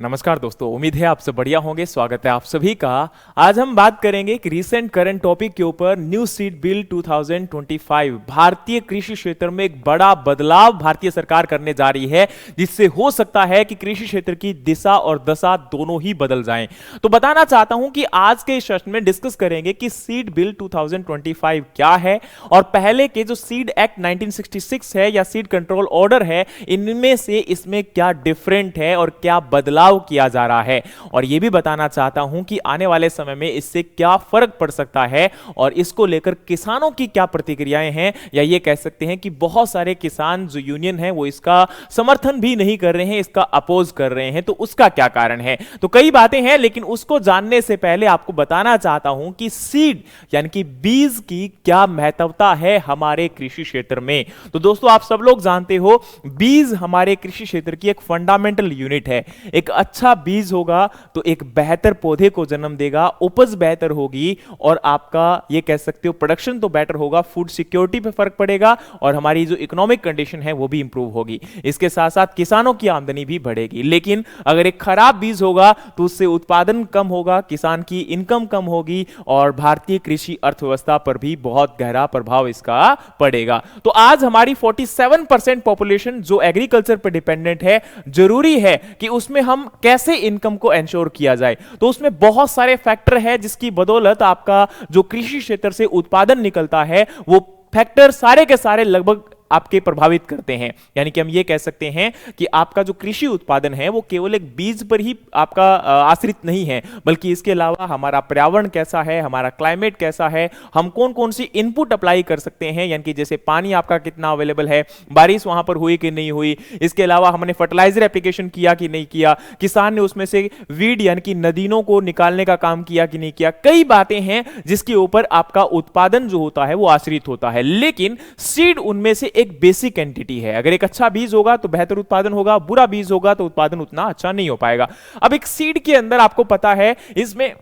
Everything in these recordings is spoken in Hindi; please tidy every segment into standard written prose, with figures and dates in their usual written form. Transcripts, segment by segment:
नमस्कार दोस्तों, उम्मीद है आप सब बढ़िया होंगे। स्वागत है आप सभी का। आज हम बात करेंगे एक रीसेंट करंट टॉपिक के ऊपर, न्यू सीड बिल 2025। भारतीय कृषि क्षेत्र में एक बड़ा बदलाव भारतीय सरकार करने जा रही है, जिससे हो सकता है कि कृषि क्षेत्र की दिशा और दशा दोनों ही बदल जाएं। तो बताना चाहता हूं कि आज के इस सेशन में डिस्कस करेंगे कि सीड बिल 2025 क्या है और पहले के जो सीड एक्ट 1966 है या सीड कंट्रोल ऑर्डर है, इनमें से इसमें क्या डिफरेंट है और क्या बदलाव किया जा रहा है। और यह भी बताना चाहता हूं कि आने वाले समय में इससे क्या फर्क पड़ सकता है और इसको लेकर किसानों की क्या प्रतिक्रियाएं हैं, या ये कह सकते हैं कि बहुत सारे किसान जो यूनियन है वो इसका समर्थन भी नहीं कर रहे हैं, इसका अपोज कर रहे हैं। तो उसका क्या कारण है? तो कई बातें हैं, लेकिन उसको जानने से पहले आपको बताना चाहता हूं कि सीड यानी कि बीज की क्या महत्वता है हमारे कृषि क्षेत्र में। तो दोस्तों, आप सब लोग जानते हो, बीज हमारे कृषि क्षेत्र की एक फंडामेंटल यूनिट है। एक अच्छा बीज होगा तो एक बेहतर पौधे को जन्म देगा, उपज बेहतर होगी और आपका ये कह सकते हो प्रोडक्शन तो बेटर होगा, फूड सिक्योरिटी पे फर्क पड़ेगा और हमारी जो इकोनॉमिक कंडीशन है वो भी इंप्रूव होगी। इसके साथ साथ किसानों की आमदनी भी बढ़ेगी। लेकिन अगर एक खराब बीज होगा तो उससे उत्पादन कम होगा, किसान की इनकम कम होगी और भारतीय कृषि अर्थव्यवस्था पर भी बहुत गहरा प्रभाव इसका पड़ेगा। तो आज हमारी 47% पॉपुलेशन जो एग्रीकल्चर पर डिपेंडेंट है, जरूरी है कि उसमें हम कैसे इनकम को एंश्योर किया जाए। तो उसमें बहुत सारे फैक्टर है जिसकी बदौलत आपका जो कृषि क्षेत्र से उत्पादन निकलता है, वो फैक्टर सारे के सारे लगभग आपके प्रभावित करते हैं। यानी कि हम ये कह सकते हैं कि आपका जो कृषि उत्पादन है वो केवल एक बीज पर ही आपका आश्रित नहीं है, बल्कि इसके अलावा हमारा पर्यावरण कैसा है, हमारा क्लाइमेट कैसा है, हम कौन कौन सी इनपुट अप्लाई कर सकते हैं, यानी कि जैसे पानी आपका कितना अवेलेबल है, बारिश वहां पर हुई कि नहीं हुई, इसके अलावा हमने फर्टिलाइजर एप्लीकेशन किया कि नहीं किया, किसान ने उसमें से वीड यानी कि नदीनों को निकालने का काम किया कि नहीं किया। कई बातें हैं जिसके ऊपर आपका उत्पादन जो होता है वो आश्रित होता है। लेकिन सीड उनमें से एक बेसिक एंटिटी है। अगर एक अच्छा बीज होगा तो बेहतर उत्पादन होगा, बुरा बीज होगा तो उत्पादन उतना अच्छा नहीं हो पाएगा। अब एक सीड के अंदर आपको पता है इसमें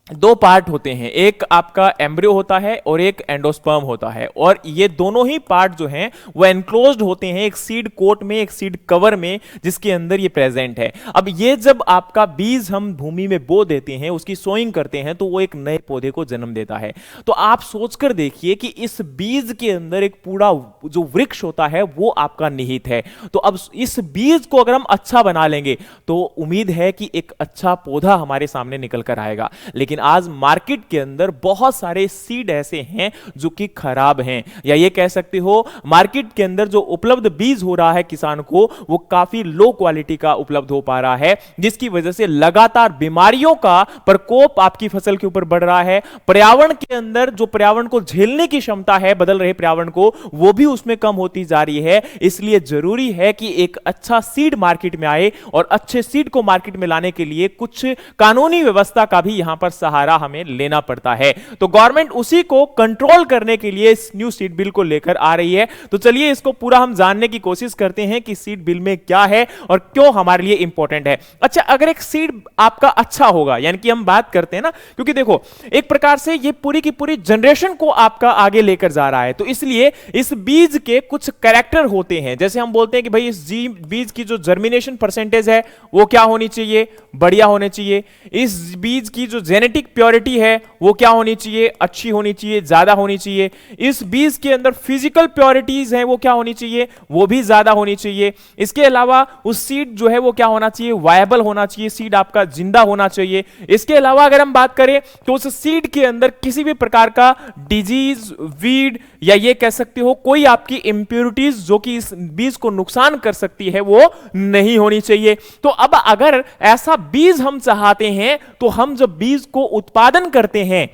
दो पार्ट होते हैं, एक आपका एम्ब्रियो होता है और एक एंडोस्पर्म होता है, और ये दोनों ही पार्ट जो हैं वो एनक्लोज्ड होते हैं एक सीड कोट में, एक सीड कवर में, जिसके अंदर ये प्रेजेंट है। अब ये जब आपका बीज हम भूमि में बो देते हैं, उसकी सोइंग करते हैं, तो वो एक नए पौधे को जन्म देता है। तो आप सोचकर देखिए कि इस बीज के अंदर एक पूरा जो वृक्ष होता है वो आपका निहित है। तो अब इस बीज को अगर हम अच्छा बना लेंगे तो उम्मीद है कि एक अच्छा पौधा हमारे सामने निकल कर आएगा। लेकिन आज मार्केट के अंदर बहुत सारे सीड ऐसे हैं जो कि खराब हैं, या ये कह सकते हो मार्केट के अंदर जो उपलब्ध बीज हो रहा है किसान को, वो काफी लो क्वालिटी का उपलब्ध हो पा रहा है, जिसकी वजह से लगातार बीमारियों का प्रकोप आपकी फसल के ऊपर बढ़ रहा है। पर्यावरण के अंदर जो पर्यावरण को झेलने की क्षमता है, बदल रहे पर्यावरण को, वो भी उसमें कम होती जा रही है। इसलिए जरूरी है कि एक अच्छा सीड मार्केट में आए, और अच्छे सीड को मार्केट में लाने के लिए कुछ कानूनी व्यवस्था का भी यहां पर सहारा हमें लेना पड़ता है। तो गवर्नमेंट उसी को कंट्रोल करने के लिए इस न्यू सीड बिल को लेकर आ रही है। तो चलिए इसको पूरा हम जानने की कोशिश करते हैं कि सीड बिल में क्या है और क्यों हमारे लिए इंपॉर्टेंट है। अच्छा, अगर एक सीड आपका अच्छा होगा, यानी कि हम बात करते हैं ना, क्योंकि देखो एक प्रकार से ये पूरी की पूरी जनरेशन को आपका आगे लेकर जा रहा है, तो इसलिए इस बीज के कुछ कैरेक्टर होते हैं। जैसे हम बोलते हैं कि भाई इस बीज की जो जर्मिनेशन परसेंटेज है वो क्या होनी चाहिए, बढ़िया होनी चाहिए। इस बीज की जो जेनेटिक प्योरिटी है वो क्या होनी चाहिए, अच्छी होनी चाहिए, ज्यादा होनी चाहिए। इस बीज के अंदर फिजिकल प्योरिटीज हैं वो क्या होनी चाहिए, वो भी ज्यादा होनी चाहिए। इसके अलावा उस सीड जो है वो क्या होना चाहिए, वायबल होना चाहिए, सीड आपका जिंदा होना चाहिए। इसके अलावा अगर हम बात करें तो उस सीड के अंदर किसी भी प्रकार का डिजीज, वीड, या ये कह सकते हो कोई आपकी इंप्योरिटीज जो कि इस बीज को नुकसान कर सकती है, वो नहीं होनी चाहिए। तो अब अगर ऐसा बीज हम चाहते हैं तो हम जब बीज को उत्पादन करते हैं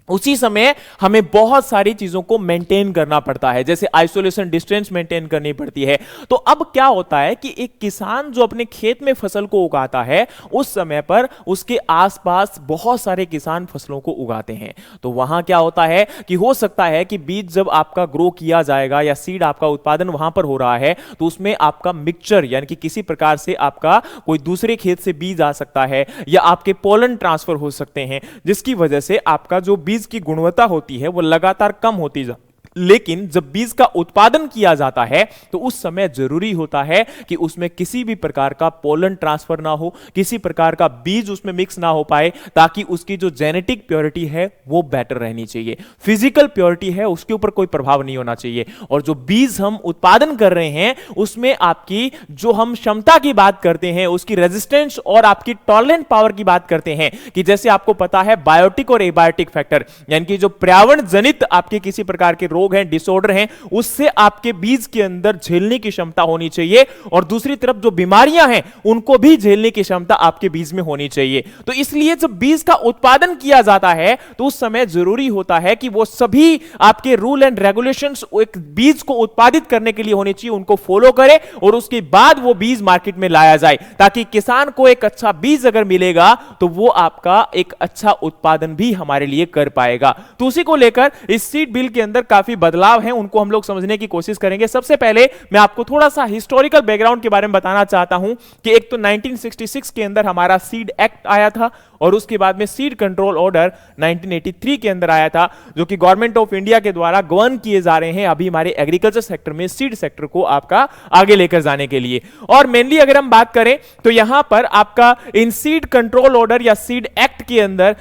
उसी समय हमें बहुत सारी चीजों को मेंटेन करना पड़ता है, जैसे आइसोलेशन डिस्टेंस मेंटेन करनी पड़ती है। तो अब क्या होता है कि एक किसान जो अपने खेत में फसल को उगाता है, उस समय पर उसके आसपास बहुत सारे किसान फसलों को उगाते हैं। तो वहां क्या होता है कि हो सकता है कि बीज जब आपका ग्रो किया जाएगा या सीड आपका उत्पादन वहां पर हो रहा है, तो उसमें आपका मिक्सचर यानी कि किसी प्रकार से आपका कोई दूसरे खेत से बीज आ सकता है, या आपके पोलन ट्रांसफर हो सकते हैं, जिसकी वजह से आपका जो बीज की गुणवत्ता होती है वो लगातार कम होती लेकिन जब बीज का उत्पादन किया जाता है तो उस समय जरूरी होता है कि उसमें किसी भी प्रकार का पोलन ट्रांसफर ना हो, किसी प्रकार का बीज उसमें मिक्स ना हो पाए, ताकि उसकी जो जेनेटिक प्योरिटी है वो बेटर रहनी चाहिए, फिजिकल प्योरिटी है उसके ऊपर कोई प्रभाव नहीं होना चाहिए। और जो बीज हम उत्पादन कर रहे हैं उसमें आपकी जो हम क्षमता की बात करते हैं, उसकी रेजिस्टेंस और आपकी टॉलरेंट पावर की बात करते हैं, कि जैसे आपको पता है बायोटिक और एबायोटिक फैक्टर, यानी कि जो पर्यावरण जनित आपके किसी प्रकार के रोग हैं, डिसऑर्डर हैं, उससे आपके बीज के अंदर झेलने की क्षमता होनी चाहिए, और दूसरी तरफ जो बीमारियां हैं उनको भी झेलने की क्षमता आपके बीज में होनी चाहिए। तो इसलिए जब बीज का उत्पादन किया जाता है तो उस समय जरूरी होता है कि वो सभी आपके रूल एंड रेगुलेशंस एक बीज को उत्पादित करने के लिए होने चाहिए, उनको फॉलो करे और उसके बाद वो बीज मार्केट में लाया जाए, ताकि किसान को एक अच्छा बीज अगर मिलेगा तो वो आपका एक अच्छा उत्पादन भी हमारे लिए कर पाएगा। तो उसी को लेकर इस सीड बिल के अंदर काफी बदलाव हैं, उनको हम लोग समझने की कोशिश करेंगे। सबसे पहले मैं आपको थोड़ा सा हिस्टोरिकल बैकग्राउंड के बारे में बताना चाहता हूं कि एक तो 1966 के अंदर हमारा सीड एक्ट आया था, और उसके बाद में सीड कंट्रोल ऑर्डर 1983 के अंदर आया था, जो कि गवर्नमेंट ऑफ इंडिया के द्वारा गवर्न किए जा रहे हैं अभी हमारे एग्रीकल्चर सेक्टर में, सीड सेक्टर को आपका आगे लेकर जाने के लिए। और मेनली अगर हम बात करें तो यहां पर आपका इन सीड कंट्रोल ऑर्डर या सीड एक्ट के अंदर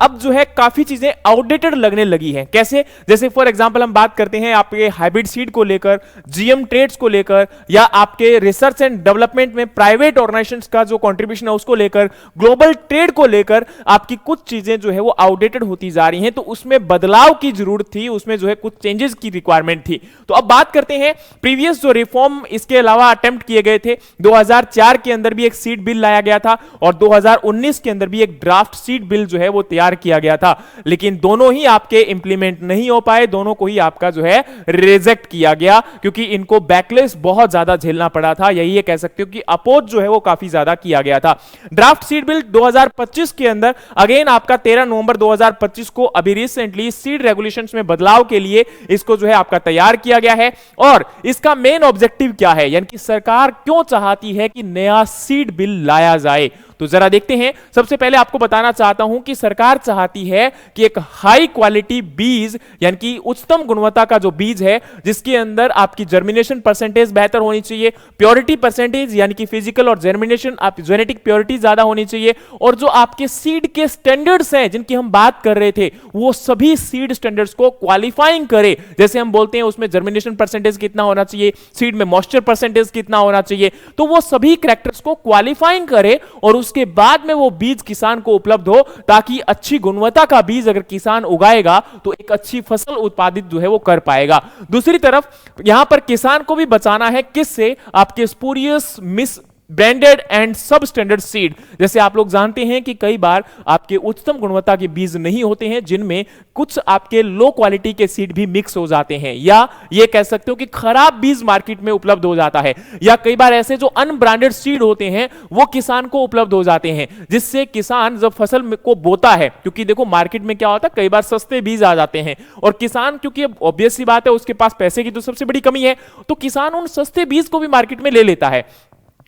अब जो है काफी चीजें आउटडेटेड लगने लगी हैं। कैसे? जैसे फॉर एग्जांपल हम बात करते हैं आपके हाइब्रिड सीड को लेकर, जीएम ट्रेड्स को लेकर, या आपके रिसर्च एंड डेवलपमेंट में प्राइवेट ऑर्गेनाइजेशंस का जो कंट्रीब्यूशन है उसको लेकर, ग्लोबल ट्रेड को लेकर आपकी कुछ चीजें जो है वो आउटडेटेड होती जा रही हैं, तो उसमें बदलाव की जरूरत थी, उसमें जो है कुछ चेंजेस की रिक्वायरमेंट थी। तो अब बात करते हैं प्रीवियस जो रिफॉर्म इसके अलावा अटेम्प्ट किए गए थे। 2004 के अंदर भी एक सीड बिल लाया गया था, और 2019 के अंदर भी एक ड्राफ्ट सीड बिल जो है वो तैयार किया गया था, लेकिन दोनों ही आपके इंप्लीमेंट नहीं हो पाए, दोनों को ही आपका जो है रिजेक्ट किया गया, क्योंकि इनको बैकलेस बहुत ज्यादा झेलना पड़ा था। यही ये कह सकते हो कि अपोज जो है वो काफी ज्यादा किया गया था। ड्राफ्ट सीड बिल 2025 के अंदर अगेन आपका 13 नवंबर 2025 को अभी रिसेंटली सीड रेगुलेशंस में बदलाव के लिए इसको जो है आपका तैयार किया गया है। और इसका मेन ऑब्जेक्टिव क्या है, यानी कि सरकार क्यों चाहती है कि नया सीड बिल लाया जाए, तो जरा देखते हैं। सबसे पहले आपको बताना चाहता हूं कि सरकार चाहती है कि एक हाई क्वालिटी बीज, यानी कि उच्चतम गुणवत्ता का जो बीज है, जिसके अंदर आपकी जर्मिनेशन परसेंटेज बेहतर होनी चाहिए, प्योरिटी परसेंटेज यानी कि फिजिकल और जर्मिनेशन आप जेनेटिक प्योरिटी ज्यादा होनी चाहिए, और जो आपके सीड के स्टैंडर्ड्स हैं जिनकी हम बात कर रहे थे, वो सभी सीड स्टैंडर्ड्स को क्वालिफाइंग करे। जैसे हम बोलते हैं उसमें जर्मिनेशन परसेंटेज कितना होना चाहिए, सीड में मॉइस्चर परसेंटेज कितना होना चाहिए, तो वो सभी कैरेक्टर्स को क्वालिफाइंग करे और उसके बाद में वो बीज किसान को उपलब्ध हो, ताकि अच्छी गुणवत्ता का बीज अगर किसान उगाएगा तो एक अच्छी फसल उत्पादित जो है वो कर पाएगा। दूसरी तरफ यहां पर किसान को भी बचाना है किससे, आपके स्पूरियस, मिस ब्रांडेड एंड सब स्टैंडर्ड सीड। जैसे आप लोग जानते हैं कि कई बार आपके उच्चतम गुणवत्ता के बीज नहीं होते हैं, जिनमें कुछ आपके लो क्वालिटी के सीड भी मिक्स हो जाते हैं, या ये कह सकते हो कि खराब बीज मार्केट में उपलब्ध हो जाता है, या कई बार ऐसे जो अनब्रांडेड सीड होते हैं वो किसान को उपलब्ध हो जाते हैं, जिससे किसान जब फसल को बोता है, क्योंकि देखो मार्केट में क्या होता है, कई बार सस्ते बीज आ जाते हैं, और किसान क्योंकि ऑब्वियस सी बात है उसके पास पैसे की तो सबसे बड़ी कमी है, तो किसान उन सस्ते बीज को भी मार्केट में ले लेता है।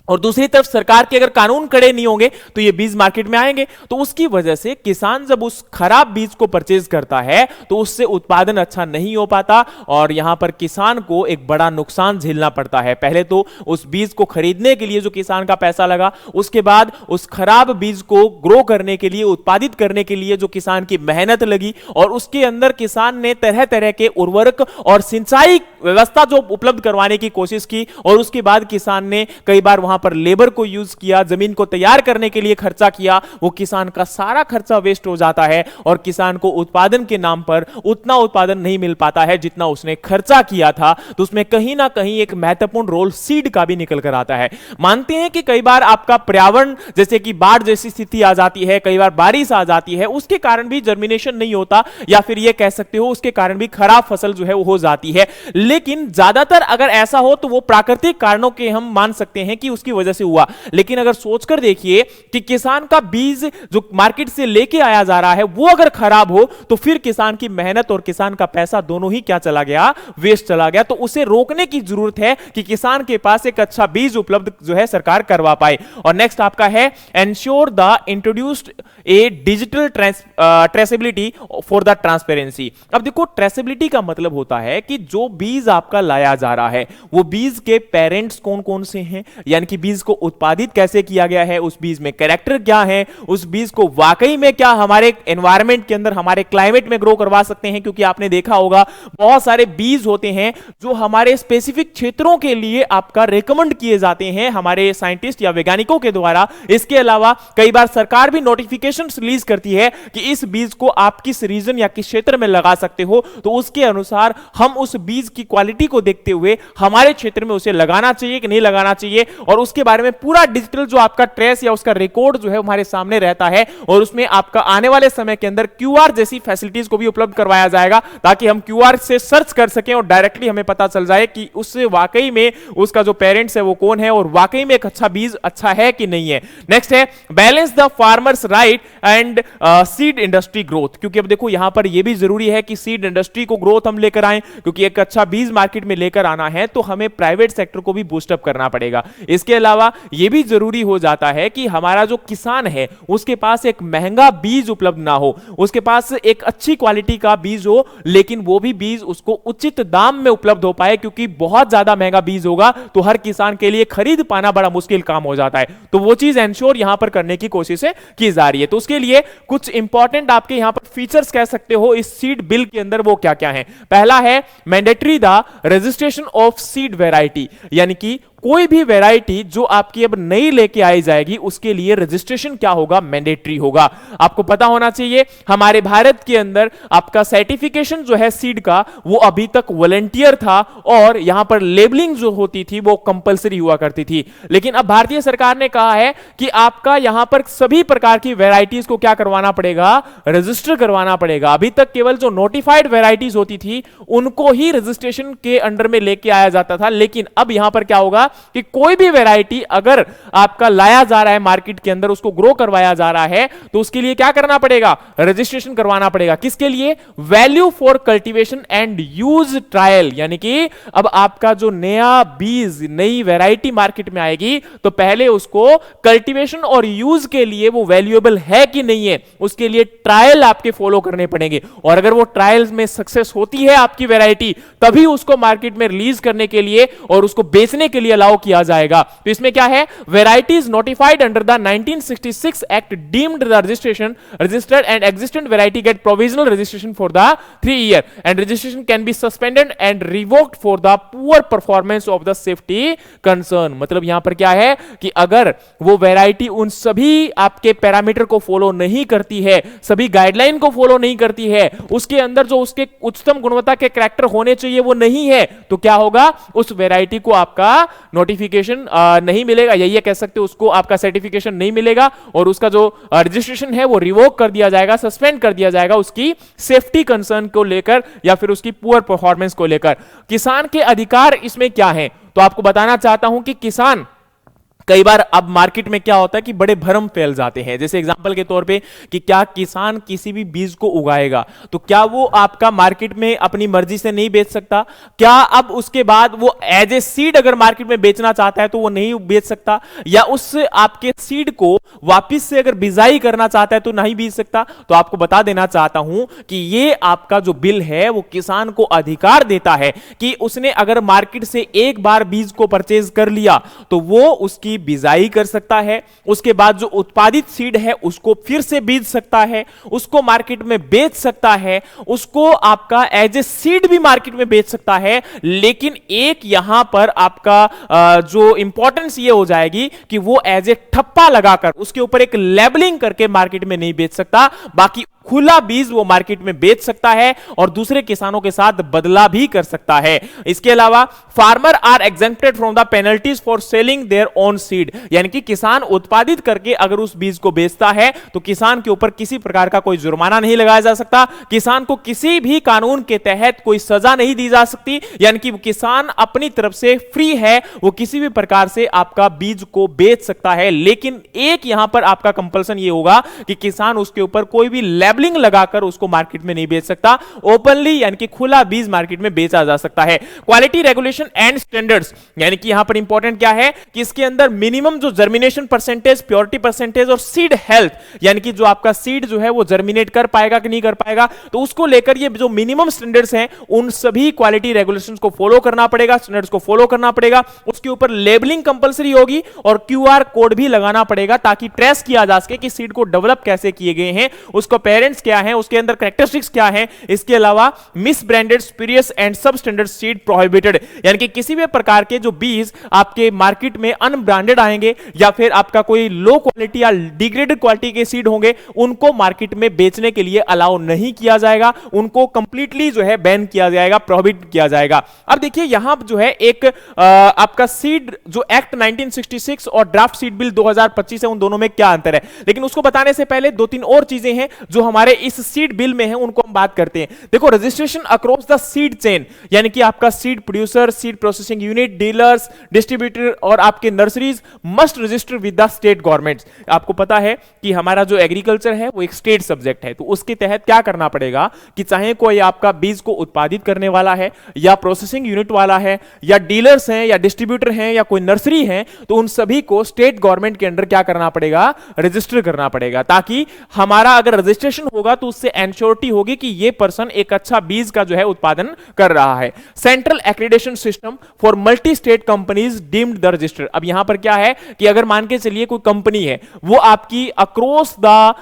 और दूसरी तरफ सरकार के अगर कानून कड़े नहीं होंगे तो ये बीज मार्केट में आएंगे, तो उसकी वजह से किसान जब उस खराब बीज को परचेज करता है तो उससे उत्पादन अच्छा नहीं हो पाता, और यहां पर किसान को एक बड़ा नुकसान झेलना पड़ता है। पहले तो उस बीज को खरीदने के लिए जो किसान का पैसा लगा, उसके बाद उस खराब बीज को ग्रो करने के लिए, उत्पादित करने के लिए जो किसान की मेहनत लगी, और उसके अंदर किसान ने तरह तरह के उर्वरक और सिंचाई व्यवस्था जो उपलब्ध करवाने की कोशिश की, और उसके बाद किसान ने कई बार वहां पर लेबर को यूज किया, जमीन को तैयार करने के लिए खर्चा किया, वो किसान का सारा खर्चा वेस्ट हो जाता है, और किसान को उत्पादन के नाम पर उतना उत्पादन नहीं मिल पाता है जितना उसने खर्चा किया था। तो उसमें कहीं ना कहीं एक महत्वपूर्ण रोल सीड का भी निकल कर आता है। मानते हैं कि कई बार आपका पर्यावरण, जैसे कि बाढ़ जैसी स्थिति आ जाती है, कई बार बारिश आ जाती है, उसके कारण भी जर्मिनेशन नहीं होता, या फिर यह कह सकते हो उसके कारण भी खराब फसल जो है वो हो जाती है। लेकिन ज्यादातर अगर ऐसा हो तो वो प्राकृतिक कारणों के हम मान सकते हैं कि उसकी वजह से हुआ। लेकिन अगर सोचकर देखिए कि किसान का बीज जो मार्केट से लेके आया जा रहा है वो अगर खराब हो तो फिर किसान की मेहनत और किसान का पैसा दोनों ही क्या चला गया, वेस्ट चला गया। तो उसे रोकने की जरूरत है कि किसान के पास एक अच्छा बीज उपलब्ध जो है सरकार करवा पाए। और नेक्स्ट आपका है ensure the introduced A digital traceability for the transparency. अब देखो ट्रेसेबिलिटी का मतलब होता है कि जो बीज आपका लाया जा रहा है वो बीज के पेरेंट्स कौन कौन से हैं, यानी कि बीज को उत्पादित कैसे किया गया है, उस बीज में कैरेक्टर क्या है, उस बीज को वाकई में क्या हमारे एनवायरमेंट के अंदर हमारे क्लाइमेट में ग्रो करवा सकते हैं। क्योंकि आपने देखा होगा बहुत सारे बीज होते हैं जो हमारे स्पेसिफिक क्षेत्रों के लिए आपका रेकमेंड किए जाते हैं हमारे साइंटिस्ट या वैज्ञानिकों के द्वारा। इसके अलावा कई बार सरकार भी नोटिफिकेशन रिलीज करती है कि इस बीज को आप किस रीजन या किस क्षेत्र में लगा सकते हो, तो उसके अनुसार हम उस बीज की क्वालिटी को देखते हुए हमारे क्षेत्र में उसे लगाना चाहिए कि नहीं लगाना चाहिए, और उसके बारे में पूरा डिजिटल जो आपका ट्रेस या उसका रिकॉर्ड जो है हमारे सामने रहता है। और उसमें आपका आने वाले समय के अंदर क्यूआर जैसी फैसिलिटीज को भी उपलब्ध करवाया जाएगा ताकि हम क्यूआर से सर्च कर सकें और डायरेक्टली हमें पता चल जाए कि उससे वाकई में उसका जो पेरेंट्स है वो कौन है और वाकई में एक अच्छा बीज अच्छा है कि नहीं है। नेक्स्ट है balance the farmers right and seed industry growth. क्योंकि अब देखो यहां पर यह भी जरूरी है कि सीड इंडस्ट्री को ग्रोथ हम लेकर आए, क्योंकि एक अच्छा बीज मार्केट में लेकर आना है तो हमें प्राइवेट सेक्टर को भी बूस्ट अप करना पड़ेगा। इसके अलावा यह भी जरूरी हो जाता है कि हमारा जो किसान है उसके पास एक महंगा बीज उपलब्ध ना हो, उसके पास एक अच्छी क्वालिटी का बीज हो, लेकिन वो भी बीज उसको उचित दाम में उपलब्ध हो पाए। क्योंकि बहुत ज्यादा महंगा बीज होगा तो हर किसान के लिए खरीद पाना बड़ा मुश्किल काम हो जाता है। तो वो चीज एंश्योर यहां पर करने की कोशिश की जा रही है। तो उसके लिए कुछ इंपॉर्टेंट आपके यहां पर फीचर्स कह सकते हो इस सीड बिल के अंदर, वो क्या क्या है। पहला है mandatory the registration of seed variety, यानी कि कोई भी वैरायटी जो आपकी अब नई लेके आई जाएगी उसके लिए रजिस्ट्रेशन क्या होगा, मैंडेटरी होगा। आपको पता होना चाहिए हमारे भारत के अंदर आपका सर्टिफिकेशन जो है सीड का वो अभी तक वॉलंटियर था और यहां पर लेबलिंग जो होती थी वो कंपलसरी हुआ करती थी। लेकिन अब भारतीय सरकार ने कहा है कि आपका यहां पर सभी प्रकार की वैरायटीज को क्या करवाना पड़ेगा, रजिस्टर करवाना पड़ेगा। अभी तक केवल जो नोटिफाइड वैरायटीज होती थी उनको ही रजिस्ट्रेशन के अंडर में लेके आया जाता था, लेकिन अब यहां पर क्या होगा कि कोई भी वैरायटी अगर आपका लाया जा रहा है मार्केट के अंदर, उसको ग्रो करवाया जा रहा है, तो उसके लिए क्या करना पड़ेगा, रजिस्ट्रेशन करवाना पड़ेगा। किसके लिए, value for cultivation and use trial, यानी कि अब आपका जो नया बीज नई वैरायटी मार्केट में आएगी तो पहले उसको कल्टीवेशन और यूज के लिए वो वैल्यूएबल है कि नहीं है, उसके लिए ट्रायल आपके फॉलो करने पड़ेंगे। और अगर वो ट्रायल्स में सक्सेस होती है आपकी वैरायटी, तभी उसको मार्केट में रिलीज करने के लिए और उसको बेचने के लिए अलाउ किया जाएगा। तो इसमें क्या है, varieties notified under the 1966 act deemed the registration registered and existent variety get provisional registration for the 3 year and registration can be suspended and revoked for the poor performance of the safety concern. मतलब यहां पर क्या है कि अगर वो वैरायटी उन सभी आपके पैरामीटर को फॉलो नहीं करती है, सभी गाइडलाइन को फॉलो नहीं करती है, उसके अंदर जो उसके उच्चतम गुणवत्ता के कैरेक्टर होने चाहिए वो नहीं है, तो क्या होगा, उस वैरायटी को आपका नोटिफिकेशन नहीं मिलेगा, यही कह सकते हो, उसको आपका सर्टिफिकेशन नहीं मिलेगा और उसका जो रजिस्ट्रेशन है वो रिवोक कर दिया जाएगा, सस्पेंड कर दिया जाएगा उसकी सेफ्टी कंसर्न को लेकर या फिर उसकी पुअर परफॉर्मेंस को लेकर। किसान के अधिकार इसमें क्या है, तो आपको बताना चाहता हूं कि किसान कई बार अब मार्केट में क्या होता है कि बड़े भ्रम फैल जाते हैं। जैसे एग्जांपल के तौर पे कि क्या किसान किसी भी बीज को उगाएगा तो क्या वो आपका मार्केट में अपनी मर्जी से नहीं बेच सकता, क्या अब उसके बाद वो एज ए सीड अगर मार्केट में बेचना चाहता है तो वो नहीं बेच सकता, या उस आपके सीड को वापिस से अगर बिजाई करना चाहता है तो नहीं बीच सकता। तो आपको बता देना चाहता हूं कि ये आपका जो बिल है वो किसान को अधिकार देता है कि उसने अगर मार्केट से एक बार बीज को परचेज कर लिया तो वो उसकी बिजाई कर सकता है, उसके बाद जो उत्पादित सीड है उसको फिर से बीज सकता है, उसको मार्केट में बेच सकता है, उसको आपका एज ए सीड भी मार्केट में बेच सकता है। लेकिन एक यहां पर आपका जो इंपॉर्टेंस ये हो जाएगी कि वो एज ए ठप्पा लगाकर उसके ऊपर एक लेबलिंग करके मार्केट में नहीं बेच सकता। बाकी खुला बीज वो मार्केट में बेच सकता है और दूसरे किसानों के साथ बदला भी कर सकता है। इसके अलावा farmer are exempted from the penalties for selling their own seed, यानी कि किसान उत्पादित करके अगर उस बीज को बेचता है तो किसान के ऊपर किसी प्रकार का कोई जुर्माना नहीं लगाया जा सकता, किसान को किसी भी कानून के तहत कोई सजा नहीं दी जा सकती, यानी कि किसान अपनी तरफ से फ्री है, वो किसी भी प्रकार से आपका बीज को बेच सकता है। लेकिन एक यहां पर आपका कंपल्सन ये होगा कि किसान उसके ऊपर कोई भी लेबलिंग लगाकर उसको मार्केट में नहीं बेच सकता, ओपनली यानी कि खुला बीज मार्केट में बेचा जा सकता है। क्वालिटी रेगुलेशन एंड स्टैंडर्ड्स, यानी कि यहां पर इंपॉर्टेंट क्या है कि इसके अंदर मिनिमम जो जर्मिनेशन परसेंटेज, प्योरिटी परसेंटेज और सीड हेल्थ, यानी कि जो आपका सीड जो है वो जर्मिनेट कर पाएगा कि नहीं कर पाएगा, तो उसको लेकर ये जो मिनिमम स्टैंडर्ड्स हैं उन सभी क्वालिटी रेगुलेशंस को फॉलो करना पड़ेगा, स्टैंडर्ड्स को फॉलो करना पड़ेगा। उसके ऊपर लेबलिंग कंपलसरी होगी और क्यूआर कोड भी लगाना पड़ेगा ताकि ट्रेस किया जा सके कि सीड को डेवलप कैसे किए गए हैं, उसको पेरेंट्स क्या हैं, उसके अंदर कैरेक्टरिस्टिक्स क्या हैं। इसके अलावा मिस ब्रांडेड, स्पूरियस एंड सब स्टैंडर्ड सीड प्रोहिबिटेड, यानी कि किसी भी प्रकार के जो बीज आपके मार्केट में अनब्रांडेड आएंगे या फिर आपका कोई लो क्वालिटी या डिग्रेडेड क्वालिटी के सीड होंगे, उनको मार्केट में बेचने के लिए अलाउ नहीं किया जाएगा, उनको कंप्लीटली जो है बैन किया जाएगा, प्रोहिबिट किया जाएगा। अब देखिए यहां जो है एक आपका सीड जो एक्ट 1966 और ड्राफ्ट सीड बिल 2025 है, उन दोनों में क्या अंतर है, लेकिन उसको बताने से पहले दो तीन और चीजें हैं जो हमारे इस सीड बिल में है, उनको हम बात करते हैं। देखो, registration across the seed chain, यानी कि आपका seed producer, seed processing unit, dealers, distributor और आपके nurseries must register with the state governments. आपको पता है कि हमारा जो एग्रीकल्चर है वो एक स्टेट सब्जेक्ट है, तो उसके तहत क्या करना पड़ेगा कि चाहे कोई आपका बीज को उत्पादित करने वाला है या प्रोसेसिंग यूनिट वाला है या डीलर्स हैं या डिस्ट्रीब्यूटर हैं या कोई नर्सरी है, तो उन सभी को स्टेट गवर्नमेंट के अंडर क्या करना पड़ेगा, रजिस्टर करना पड़ेगा, ताकि हमारा अगर रजिस्ट्रेशन होगा तो उससे एंश्योरिटी होगी कि ये पर्सन एक अच्छा बीज का जो है उत्पादन कर रहा है। Central accreditation system for multi state companies deemed the register. अब यहां पर क्या है कि अगर मान के चलिए कोई कंपनी है वो आपकी अक्रॉस द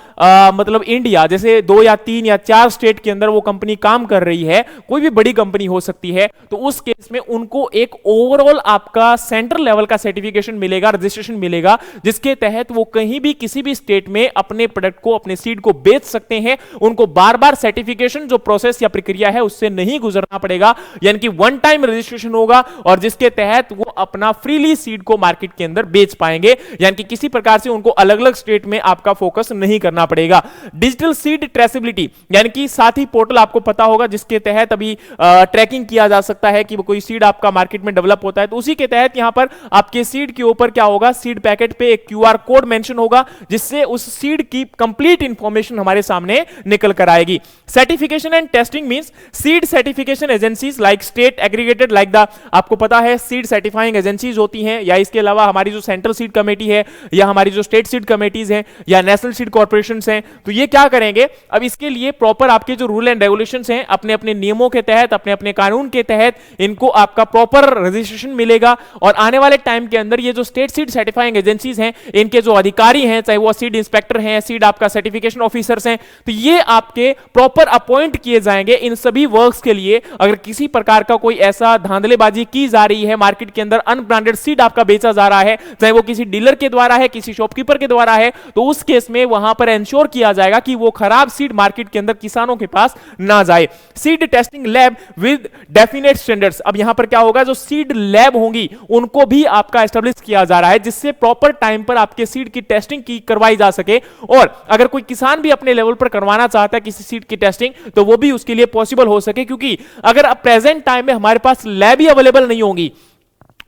मतलब इंडिया, जैसे 2 या 3 या 4 स्टेट के अंदर वो कंपनी काम कर रही है, कोई भी बड़ी कंपनी हो सकती है, तो उस केस में उनको एक ओवरऑल आपका सेंट्रल लेवल का सर्टिफिकेशन मिलेगा, रजिस्ट्रेशन मिलेगा, जिसके तहत वो कहीं भी किसी भी स्टेट में अपने प्रोडक्ट को, अपने सीड को बेच सकते हैं। उनको बार बार सर्टिफिकेशन जो प्रोसेस या प्रक्रिया है उससे नहीं गुजरना पड़ेगा, यानी कि वन टाइम रजिस्ट्रेशन होगा और जिसके तहत वो अपना फ्रीली सीड को मार्केट के अंदर बेच पाएंगे, यानी कि किसी प्रकार से उनको अलग अलग स्टेट में आपका फोकस नहीं करना पड़ेगा। डिजिटल सीड ट्रेसेबिलिटी, यानी कि साथी पोर्टल आपको पता होगा जिसके तहत अभी ट्रैकिंग किया जा सकता है कि कोई सीड आपका मार्केट में डेवलप होता है, तो उसी के तहत यहां पर आपके सीड के ऊपर क्या होगा, सीड पैकेट पे एक क्यूआर कोड मेंशन होगा जिससे उस सीड की कंप्लीट इंफॉर्मेशन हमारे सामने निकल कर आएगी। Certification and testing means seed certification agencies like state aggregated like the, आपको पता है सीड सर्टिफाइंग एजेंसीज होती हैं, या इसके अलावा हमारी जो सेंट्रल सीड कमेटी है या हमारी जो स्टेट सीड कमेटीज हैं या नेशनल सीड कॉर्पोरेशंस हैं, तो ये क्या करेंगे, अब इसके लिए प्रॉपर आपके जो रूल एंड रेगुलेशंस हैं, अपने अपने नियमों के तहत, अपने अपने कानून के तहत इनको आपका प्रॉपर रजिस्ट्रेशन मिलेगा। और आने वाले टाइम के अंदर ये जो स्टेट सीड सर्टिफाइंग एजेंसीज हैं, इनके जो अधिकारी हैं, चाहे वो सीड इंस्पेक्टर हैं, सीड आपका सर्टिफिकेशन ऑफिसर्स हैं, तो ये आपके प्रॉपर अपॉइंट किए जाएंगे इन सभी वर्क्स के लिए। अगर किसी प्रकार का कोई ऐसा धांधलेबाजी की जा रही है, मार्केट के अंदर अनब्रांडेड सीड आपका बेचा जा रहा है, चाहे वो किसी डीलर के द्वारा है, किसी शॉपकीपर के द्वारा है, तो उस केस में वहां पर इंश्योर किया जाएगा कि वो खराब सीड मार्केट के अंदर किसानों के पास ना जाए। Seed testing lab with definite standards, अब यहां पर क्या होगा, जो सीड लैब होंगी उनको भी आपका एस्टेब्लिश किया जा रहा है जिससे प्रॉपर टाइम पर आपके सीड की टेस्टिंग की करवाई जा सके। और अगर कोई किसान भी अपने लेवल पर करवाना चाहता है किसी सीड की टेस्टिंग, तो वो भी उसके लिए पॉसिबल हो सके, क्योंकि अगर अब प्रेजेंट टाइम में हमारे पास लैब ही अवेलेबल नहीं होंगी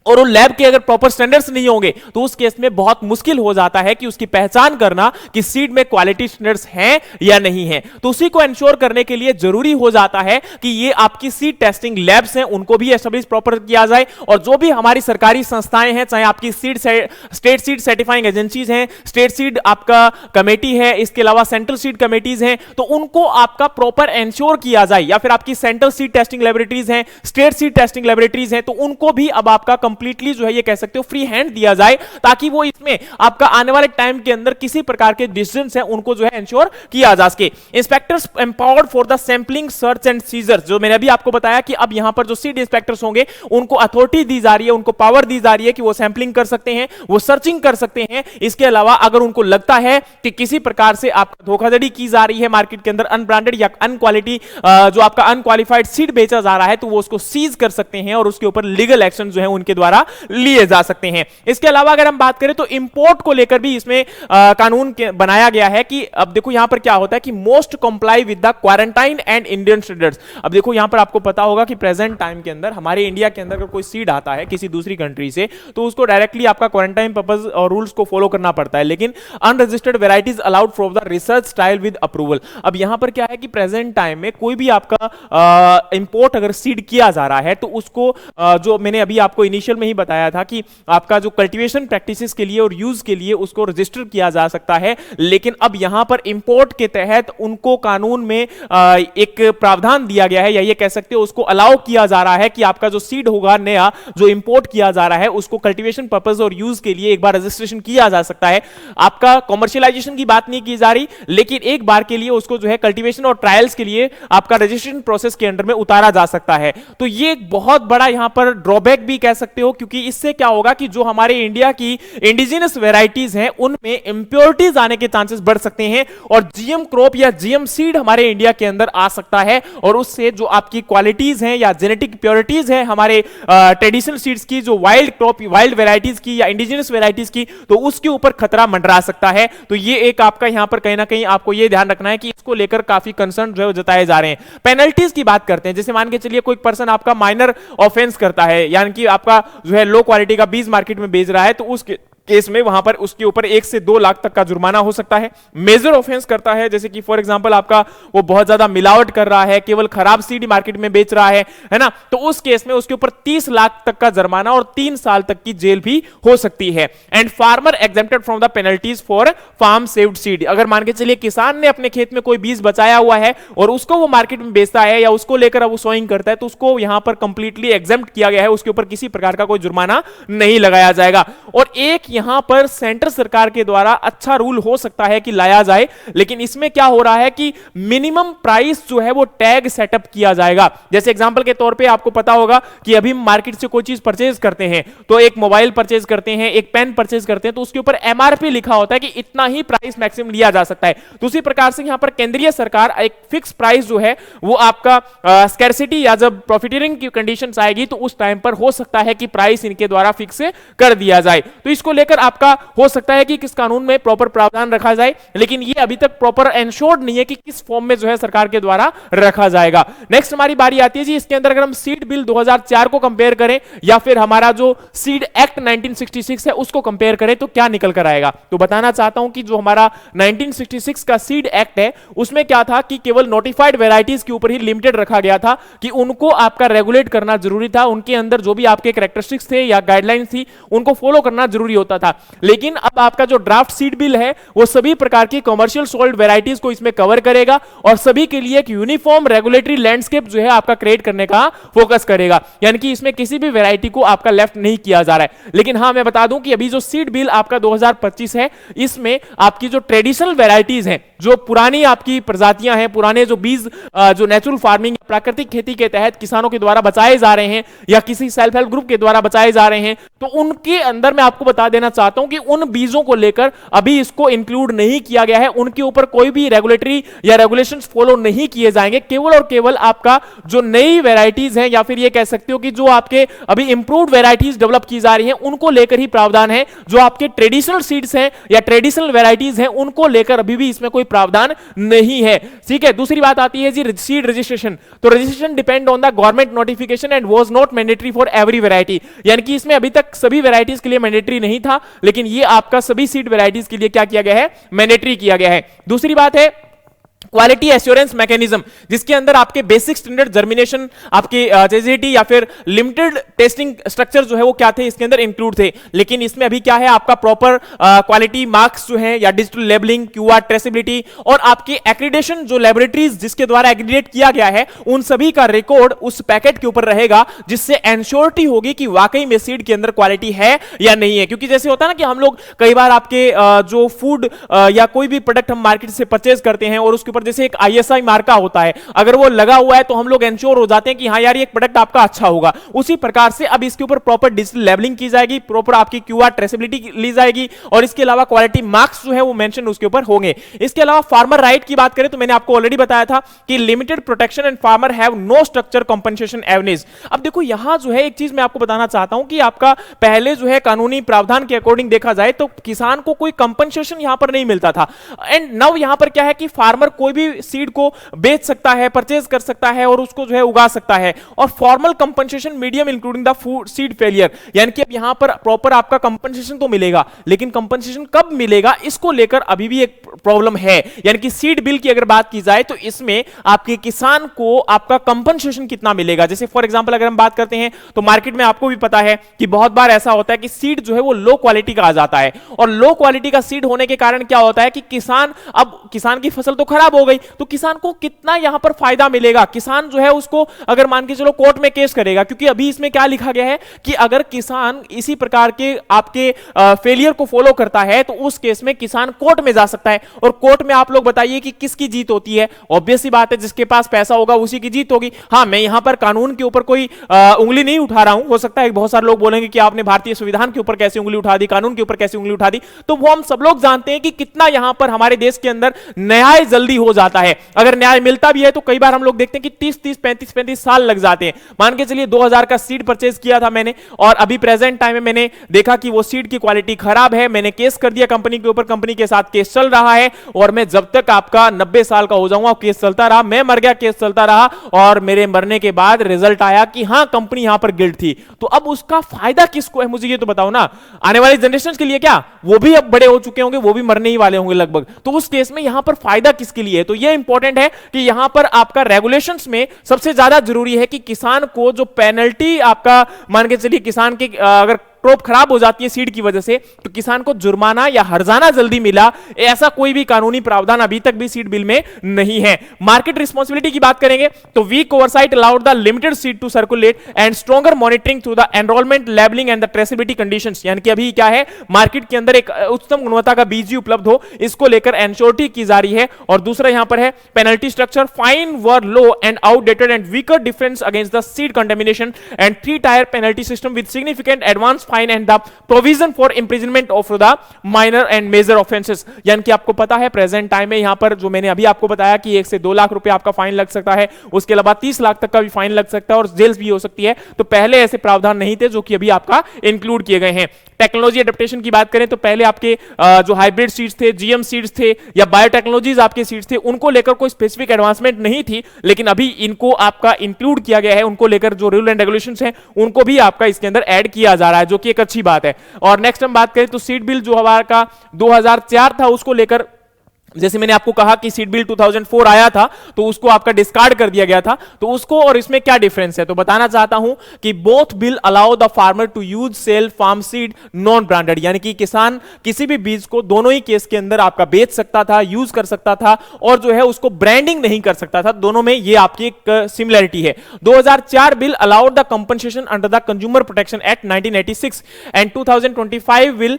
और उन लैब के अगर प्रॉपर स्टैंडर्ड्स नहीं होंगे, तो उस केस में बहुत मुश्किल हो जाता है कि उसकी पहचान करना कि सीड में क्वालिटी स्टैंडर्ड्स हैं या नहीं है। तो उसी को इंश्योर करने के लिए जरूरी हो जाता है कि ये आपकी सीड टेस्टिंग लैब्स हैं उनको भी एस्टेब्लिश प्रॉपर किया जाए, और जो भी हमारी सरकारी संस्थाएं हैं, चाहे आपकी स्टेट सीड सर्टिफाइंग एजेंसीज हैं, स्टेट सीड आपका कमेटी है, इसके अलावा सेंट्रल सीड कमेटीज हैं, तो उनको आपका प्रॉपर इंश्योर किया जाए, या फिर आपकी सेंट्रल सीड टेस्टिंग लैबोरेटरीज हैं, स्टेट सीड टेस्टिंग लैबोरेटरीज हैं, तो उनको भी अब आपका कंप्लीटली जो है ये कह सकते हो फ्री हैंड दिया जाए, ताकि वो इसमें आपका आने वाले टाइम के अंदर किसी प्रकार के डिसीजंस हैं उनको जो है इंश्योर किया जा सके। Inspectors empowered for the sampling, search and seizure, जो मैंने अभी आपको बताया कि अब यहां पर जो सीड इंस्पेक्टर्स होंगे उनको अथॉरिटी दी जा रही है, उनको पावर दी जा रही है कि वो सैंपलिंग कर सकते हैं, वो सर्चिंग कर सकते हैं। इसके अलावा अगर उनको लगता है कि किसी प्रकार से आपका धोखाधड़ी की जा रही है मार्केट के अंदर, अनब्रांडेड या अनक्वालिटी जो आपका अनक्वालिफाइड सीड बेचा जा रहा है, तो वो उसको सीज कर सकते हैं और उसके ऊपर लीगल एक्शन जो है उनके द्वारा लिए जा सकते हैं। इसके अलावा अगर हम बात करें तो इंपोर्ट को लेकर भी इसमें कानून बनाया गया है कि अब देखो यहां पर क्या होता है कि most comply with the quarantine and Indian standards. अब देखो यहां पर आपको पता होगा कि प्रेजेंट टाइम के अंदर हमारे इंडिया के अंदर अगर कोई सीड आता है किसी दूसरी कंट्री से, तो उसको डायरेक्टली आपका क्वारंटाइन पर्पस और रूल्स को फॉलो करना पड़ता है, लेकिन unregistered varieties allowed for the research trial with approval. अब यहां पर क्या है कि प्रेजेंट टाइम में कोई भी आपका इंपोर्ट अगर सीड किया जा रहा है तो उसको जो मैंने अभी आपको इनिशियल में ही बताया था कि आपका जो कल्टीवेशन प्रैक्टिसेस के लिए और यूज के लिए उसको रजिस्टर किया जा सकता है, लेकिन अब यहां पर इंपोर्ट के तहत उनको कानून में एक प्रावधान दिया गया है, या ये कह सकते हो उसको अलाउ किया जा रहा है कि आपका जो सीड होगा नया जो इंपोर्ट किया जा रहा है उसको कल्टीवेशन पर्पस और यूज के लिए एक बार रजिस्ट्रेशन किया जा सकता है। आपका कॉमर्शियलाइजेशन की बात नहीं की जा रही, लेकिन एक बार के लिए उसको जो है कल्टीवेशन और ट्रायल्स के लिए आपका रजिस्ट्रेशन प्रोसेस के अंडर में उतारा जा सकता है। तो ये एक बहुत बड़ा यहां पर ड्रॉबैक भी कह सकते हो, क्योंकि इससे क्या होगा कि जो हमारे इंडिया की इंडिजिनस वेराइटीज हैं उनमें इंप्योरिटीज आने के चांसेस बढ़ सकते हैं और जीएम क्रॉप या जीएम सीड हमारे इंडिया के अंदर आ सकता है, और उससे जो आपकी क्वालिटीज हैं या जेनेटिक प्योरिटीज हैं हमारे ट्रेडिशनल सीड्स की, जो वाइल्ड क्रॉप वाइल्ड वेराइटीज की या इंडिजिनस वेराइटीज की, तो उसके ऊपर खतरा मंडरा सकता है। तो ये एक आपका यहां पर कहीं ना कहीं आपको ये ध्यान रखना है कि इसको लेकर काफी कंसर्न जो है जताए जा रहे हैं। पेनल्टीज की बात करते हैं, जैसे मान के चलिए कोई पर्सन आपका माइनर ऑफेंस करता है, यानी कि आपका जो है लो क्वालिटी का बीज मार्केट में बेच रहा है, तो उस केस में वहां पर उसके ऊपर 1 से 2 लाख तक का जुर्माना हो सकता है। मेजर ऑफेंस करता है, जैसे कि फॉर एग्जांपल आपका वो बहुत ज्यादा मिलावट कर रहा है, केवल खराब सीड मार्केट में बेच रहा है ना, तो उस केस में उसके ऊपर 30 लाख तक का जुर्माना और 3 साल तक की जेल भी हो सकती है। And farmer exempted from the penalties for farm saved seed. अगर मान के चलिए किसान ने अपने खेत में कोई बीज बचाया हुआ है और उसको वो मार्केट में बेचता है या उसको लेकर वो सोइंग करता है, तो उसको यहां पर कंप्लीटली एग्जेम्प्ट किया गया है, उसके ऊपर किसी प्रकार का कोई जुर्माना नहीं लगाया जाएगा। और एक यहां पर सेंटर सरकार के द्वारा अच्छा रूल हो सकता है कि लाया जाए, लेकिन इसमें क्या हो रहा है कि मिनिमम प्राइस जो है वो टैग सेटअप किया जाएगा। जैसे एग्जांपल के तौर पे आपको पता होगा कि अभी मार्केट से कोई चीज परचेज करते हैं, तो एक मोबाइल परचेज करते हैं, एक पेन परचेज करते हैं, तो उसके ऊपर एमआरपी लिखा होता है कि इतना ही प्राइस मैक्सिमम लिया जा सकता है। तो उसी प्रकार से यहां पर केंद्रीय सरकार एक फिक्स प्राइस जो है वो आपका स्कैर्सिटी या जब प्रॉफिटियरिंग की कंडीशंस आएगी तो उस टाइम पर हो सकता है कि प्राइस इनके द्वारा फिक्स कर दिया जाए। तो इसको लेकर आपका हो सकता है कि किस कानून में प्रॉपर प्रावधान रखा जाए, लेकिन ये अभी तक प्रॉपर एंश्योर्ड नहीं है कि किस फॉर्म में जो है सरकार के द्वारा रखा जाएगा। नेक्स्ट हमारी बारी आती है जी, इसके अंदर अगर हम सीड बिल 2004 को कंपेयर करें या फिर हमारा जो सीड एक्ट 1966 है उसको कंपेयर करें तो क्या निकल कर आएगा। तो बताना चाहता हूं कि जो हमारा 1966 का सीड एक्ट है उसमें क्या था कि केवल नोटिफाइड वेराइटीज के ऊपर ही लिमिटेड रखा गया था कि उनको आपका रेगुलेट करना जरूरी था, उनके अंदर जो भी आपके कैरेक्टरिस्टिक्स थे या गाइडलाइंस थी उनको फॉलो करना जरूरी होता था। लेकिन अब आपका जो ड्राफ्ट सीड बिल है वो सभी प्रकार की कमर्शियल सोल्ड वेराइटीज को इसमें कवर करेगा और सभी के लिए एक यूनिफॉर्म रेगुलेटरी लैंडस्केप जो है आपका क्रिएट करने का फोकस करेगा, यानी कि इसमें किसी भी वेराइटी को आपका लेफ्ट नहीं किया जा रहा है। लेकिन हां मैं बता दूं कि अभी जो सीड बिल आपका 2025 है इसमें आपकी जो ट्रेडिशनल वेराइटीज हैं, जो पुरानी आपकी प्रजातियां हैं, पुराने जो बीज जो नेचुरल फार्मिंग प्राकृतिक खेती के तहत किसानों के द्वारा बचाए जा रहे हैं या किसी सेल्फ हेल्प ग्रुप के द्वारा बचाए जा रहे हैं, तो उनके अंदर मैं आपको बता देना चाहता हूं कि उन बीजों को लेकर अभी इसको इंक्लूड नहीं किया गया है, उनके ऊपर कोई भी रेगुलेटरी या रेगुलेशंस फॉलो नहीं किए जाएंगे। केवल और केवल आपका जो नई वेराइटीज हैं या फिर ये कह सकते हो कि जो आपके अभी इंप्रूव्ड वेराइटीज डेवलप की जा रही हैं उनको लेकर ही प्रावधान है। जो आपके ट्रेडिशनल सीड्स हैं या ट्रेडिशनल वेराइटीज हैं उनको लेकर अभी भी इसमें कोई प्रावधान नहीं है। ठीक है, दूसरी बात आती है जी सीड रजिस्ट्रेशन। तो registration depend on the government notification and was not mandatory for every variety, यानी कि इसमें अभी तक सभी वेराइटीज के लिए मैंडेटरी नहीं था, लेकिन ये आपका सभी सीड वेराइटीज के लिए क्या किया गया है, मैंडेटरी किया गया है। दूसरी बात है क्वालिटी एश्योरेंस मैकेनिज्म, जिसके अंदर आपके बेसिक स्टैंडर्ड जर्मिनेशन, आपके जेजीटी या फिर लिमिटेड टेस्टिंग स्ट्रक्चर जो है वो क्या थे, इसके अंदर इंक्लूड थे। लेकिन इसमें अभी क्या है, आपका प्रॉपर क्वालिटी मार्क्स जो है या डिजिटल लेबलिंग, क्यूआर ट्रेसेबिलिटी और आपकी एक्रीडेशन जो लेबोरेटरीज जिसके द्वारा एग्रीडेट किया गया है, उन सभी का रिकॉर्ड उस पैकेट के ऊपर रहेगा, जिससे एंश्योरिटी होगी कि वाकई में सीड के अंदर क्वालिटी है या नहीं है। क्योंकि जैसे होता है ना कि हम लोग कई बार आपके जो फूड या कोई भी प्रोडक्ट हम मार्केट से परचेज करते हैं और उसके ऊपर जैसे एक आईएसआई मार्का होता है, अगर वो लगा हुआ है तो हम लोग एंश्योर हो जाते हैं कि हाँ यार ये प्रोडक्ट आपका अच्छा होगा। उसी प्रकार से अब इसके ऊपर प्रॉपर डिजिटल लेबलिंग की जाएगी, प्रॉपर आपकी क्यूआर ट्रेसेबिलिटी ली जाएगी और इसके अलावा क्वालिटी मार्क्स जो है वो मेंशन उसके ऊपर होंगे। इसके अलावा फार्मर राइट की बात करें तो मैंने आपको ऑलरेडी बताया था कि limited protection and farmer have no structure compensation avenues. अब देखो यहां जो है एक चीज मैं आपको बताना चाहता हूं कि आपका पहले जो है कानूनी प्रावधान के अकॉर्डिंग देखा जाए तो किसान को कोई कंपनसेशन यहां पर नहीं मिलता था। एंड नाउ यहां पर क्या है कि फार्मर कोई भी सीड को बेच सकता है, परचेज कर सकता है और उसको जो है उगा सकता है। और formal compensation medium including the food seed failure, यानी कि अब यहां पर प्रॉपर आपका कंपनसेशन तो मिलेगा, लेकिन कंपनसेशन कब मिलेगा इसको लेकर अभी भी एक प्रॉब्लम है। यानी कि सीड बिल की अगर बात की जाए तो इसमें आपके किसान को आपका कंपनसेशन कितना मिलेगा। जैसे फॉर एग्जांपल अगर हम बात करते हैं तो मार्केट में आपको भी पता है कि बहुत बार ऐसा होता है कि सीड जो है वो लो क्वालिटी का आ जाता है और लो क्वालिटी का सीड होने के कारण क्या होता है कि किसान की फसल तो खराब हो गई तो किसान को कितना यहां पर फायदा मिलेगा। किसान जो है उसको अगर मान के चलो कोर्ट में केस करेगा, क्योंकि अभी इसमें क्या लिखा गया है कि अगर किसान इसी प्रकार के आपके फेलियर को फॉलो करता है तो उस केस में किसान कोर्ट में जा सकता है। और कोर्ट में आप लोग बताइए कि किसकी जीत होती है? ऑब्वियस सी बात है जिसके पास पैसा होगा उसी की जीत होगी। हाँ, मैं यहां पर कानून के ऊपर कोई उंगली नहीं उठा रहा हूं। हो सकता है बहुत सारे लोग बोलेंगे कि आपने भारतीय संविधान के ऊपर कैसे उंगली उठा दी, कानून के ऊपर कैसे उंगली उठा दी, तो वो हम सब लोग जानते हैं कि कितना यहां पर हमारे देश के अंदर न्याय जल्दी हो जाता है। अगर न्याय मिलता भी है तो कई बार हम लोग देखते हैं कि 30-30, 35-35 साल लग जाते हैं। मान के चलिए 2000 का सीड परचेज किया था मैंने और अभी प्रेजेंट टाइम में मैंने देखा कि वो सीड की क्वालिटी खराब है, मैंने केस कर दिया कंपनी के ऊपर, कंपनी के साथ केस चल रहा है और मैं जब तक आपका 90 साल का हो जाऊंगा केस चलता रहा, मैं मर गया केस चलता रहा और मेरे मरने के बाद रिजल्ट आया कि हां कंपनी यहां पर गिल्ट थी। तो अब उसका फायदा किसको है मुझे ये तो बताओ ना। आने वाली जनरेशन के लिए क्या, वो भी अब बड़े हो चुके होंगे, वो भी मरने ही वाले होंगे लगभग, तो उस केस में यहां पर फायदा किसके लिए है? तो ये इंपॉर्टेंट है कि यहां पर आपका रेगुलेशंस में सबसे ज्यादा जरूरी है कि किसान को जो पेनल्टी आपका मान के चलिए किसान के अगर क्रॉप खराब हो जाती है सीड की वजह से तो किसान को जुर्माना या हर्जाना जल्दी मिला, ऐसा कोई भी कानूनी प्रावधान अभी तक भी सीड बिल में नहीं है। मार्केट रिस्पांसिबिलिटी की बात करेंगे तो weak oversight allowed the limited seed to circulate and stronger monitoring through the enrolment labelling and the traceability conditions. यानी कि अभी क्या है, मार्केट के अंदर एक उच्चतम गुणवत्ता का बीज उपलब्ध हो, इसको लेकर एंश्योरिटी की जा रही है। और दूसरा यहां पर है penalty structure, fine were low and outdated and weaker difference against the seed contamination and 3 tier penalty system with significant advance fine and the provision for imprisonment of the minor and major offences. यानी कि आपको पता है प्रेजेंट टाइम में यहां पर जो मैंने अभी आपको बताया कि 1 से 2 लाख रुपए आपका फाइन लग सकता है, उसके अलावा 30 लाख तक का भी फाइन लग सकता है और जेल भी हो सकती है। तो पहले ऐसे प्रावधान नहीं थे जो कि अभी आपका इंक्लूड किए गए हैं। टेक्नोलॉजी एडेप्टेशन की बात करें तो पहले आपके जो हाइब्रिड सीड्स थे, जीएम सीड्स थे या बायोटेक्नोलॉजीज आपके सीड्स थे, उनको लेकर कोई स्पेसिफिक एडवांसमेंट नहीं थी, लेकिन अभी इनको आपका इंक्लूड किया गया है। उनको लेकर जो रूल एंड रेगुलेशंस हैं उनको भी आपका इसके अंदर ऐड किया जा रहा है, जो कि एक अच्छी बात है। और नेक्स्ट हम बात करें तो सीड बिल जो हमारा का 2004 था उसको लेकर, जैसे मैंने आपको कहा कि सीड बिल 2004 आया था तो उसको आपका डिस्कार्ड कर दिया गया था, तो उसको और इसमें क्या डिफरेंस है तो बताना चाहता हूं कि both bill allow the farmer to use sell farm seed non branded, यानी कि किसान किसी भी बीज को दोनों ही केस के अंदर आपका बेच सकता था, यूज कर सकता था और जो है उसको ब्रांडिंग नहीं कर सकता था। दोनों में ये आपकी एक सिमिलरिटी है। 2004 bill allowed the compensation under the consumer protection act 1986 and 2025 will